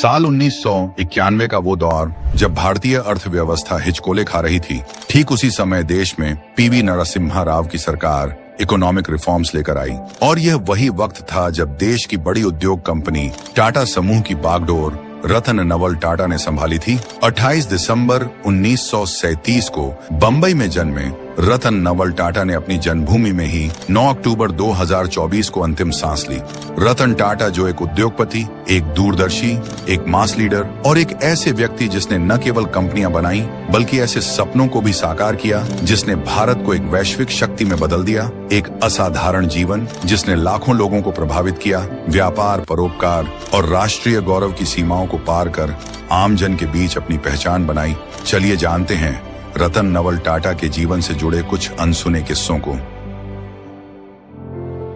साल 1991 का वो दौर जब भारतीय अर्थव्यवस्था हिचकोले खा रही थी। ठीक उसी समय देश में पीवी नरसिम्हा राव की सरकार इकोनॉमिक रिफॉर्म्स लेकर आई और यह वही वक्त था जब देश की बड़ी उद्योग कंपनी टाटा समूह की बागडोर रतन नवल टाटा ने संभाली थी। 28 दिसंबर 1937 को बंबई में जन्मे रतन नवल टाटा ने अपनी जन्मभूमि में ही 9 अक्टूबर 2024 को अंतिम सांस ली। रतन टाटा जो एक उद्योगपति, एक दूरदर्शी, एक मास लीडर और एक ऐसे व्यक्ति जिसने न केवल कंपनियां बनाई बल्कि ऐसे सपनों को भी साकार किया जिसने भारत को एक वैश्विक शक्ति में बदल दिया। एक असाधारण जीवन जिसने लाखों लोगों को प्रभावित किया, व्यापार, परोपकार और राष्ट्रीय गौरव की सीमाओं को पार कर आम जन के बीच अपनी पहचान बनाई। चलिए जानते हैं रतन नवल टाटा के जीवन से जुड़े कुछ अनसुने किस्सों को।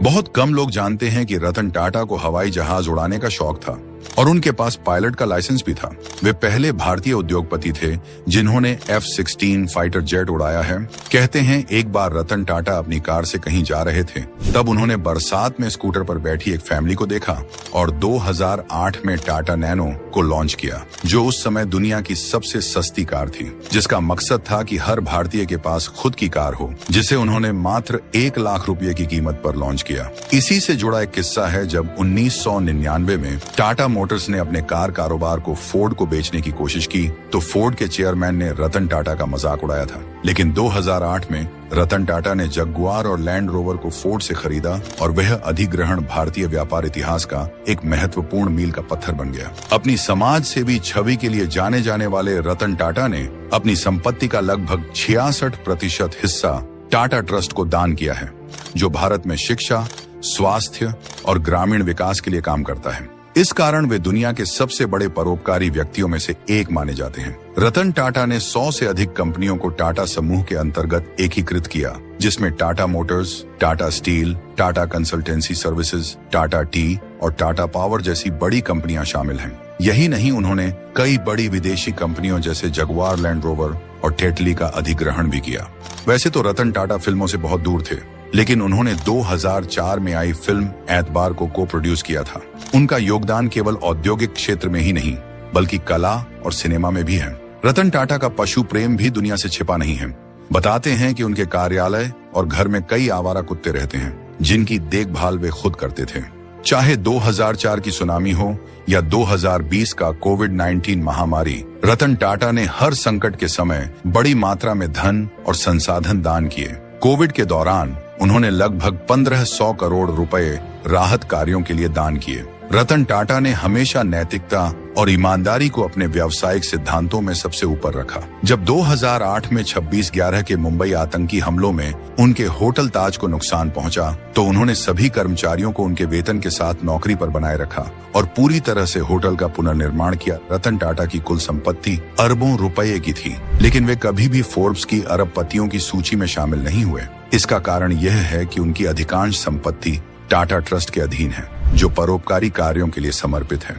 बहुत कम लोग जानते हैं कि रतन टाटा को हवाई जहाज उड़ाने का शौक था और उनके पास पायलट का लाइसेंस भी था। वे पहले भारतीय उद्योगपति थे जिन्होंने F-16 फाइटर जेट उड़ाया है। कहते हैं एक बार रतन टाटा अपनी कार से कहीं जा रहे थे, तब उन्होंने बरसात में स्कूटर पर बैठी एक फैमिली को देखा और 2008 में टाटा नैनो को लॉन्च किया, जो उस समय दुनिया की सबसे सस्ती कार थी, जिसका मकसद था कि हर भारतीय के पास खुद की कार हो, जिसे उन्होंने मात्र 1 लाख रुपए की कीमत पर लॉन्च किया। इसी से जुड़ा एक किस्सा है जब 1999 में टाटा मोटर्स ने अपने कार कारोबार को फोर्ड को बेचने की कोशिश की तो फोर्ड के चेयरमैन ने रतन टाटा का मजाक उड़ाया था। लेकिन 2008 में रतन टाटा ने जगुआर और लैंड रोवर को फोर्ड से खरीदा और वह अधिग्रहण भारतीय व्यापार इतिहास का एक महत्वपूर्ण मील का पत्थर बन गया। अपनी समाज सेवी छवि के लिए जाने जाने वाले रतन टाटा ने अपनी संपत्ति का लगभग 66% हिस्सा टाटा ट्रस्ट को दान किया है, जो भारत में शिक्षा, स्वास्थ्य और ग्रामीण विकास के लिए काम करता है। इस कारण वे दुनिया के सबसे बड़े परोपकारी व्यक्तियों में से एक माने जाते हैं। रतन टाटा ने 100 से अधिक कंपनियों को टाटा समूह के अंतर्गत एकीकृत किया, जिसमें Tata Motors, Tata steel, Tata consultancy services, Tata T और टाटा पावर जैसी बड़ी कंपनियां शामिल हैं। यही नहीं, उन्होंने कई बड़ी विदेशी कंपनियों जैसे जगुआर लैंड रोवर और टेटली का अधिग्रहण भी किया। वैसे तो रतन टाटा फिल्मों से बहुत दूर थे, लेकिन उन्होंने 2004 में आई फिल्म एतबार को प्रोड्यूस किया था। उनका योगदान केवल औद्योगिक क्षेत्र में ही नहीं बल्कि कला और सिनेमा में भी है। रतन टाटा का पशु प्रेम भी दुनिया से छिपा नहीं है। बताते हैं कि उनके कार्यालय और घर में कई आवारा कुत्ते रहते हैं जिनकी देखभाल वे खुद करते थे। चाहे 2004 की सुनामी हो या 2020 का कोविड-19 महामारी, रतन टाटा ने हर संकट के समय बड़ी मात्रा में धन और संसाधन दान किए। कोविड के दौरान उन्होंने लगभग 1500 करोड़ रुपए राहत कार्यों के लिए दान किए। रतन टाटा ने हमेशा नैतिकता और ईमानदारी को अपने व्यावसायिक सिद्धांतों में सबसे ऊपर रखा। जब 2008 में 26/11 के मुंबई आतंकी हमलों में उनके होटल ताज को नुकसान पहुंचा, तो उन्होंने सभी कर्मचारियों को उनके वेतन के साथ नौकरी पर बनाए रखा और पूरी तरह से होटल का पुनर्निर्माण किया। रतन टाटा की कुल संपत्ति अरबों रुपए की थी, लेकिन वे कभी भी फोर्ब्स की अरबपतियों की सूची में शामिल नहीं हुए। इसका कारण यह है कि उनकी अधिकांश संपत्ति टाटा ट्रस्ट के अधीन है, जो परोपकारी कार्यों के लिए समर्पित है।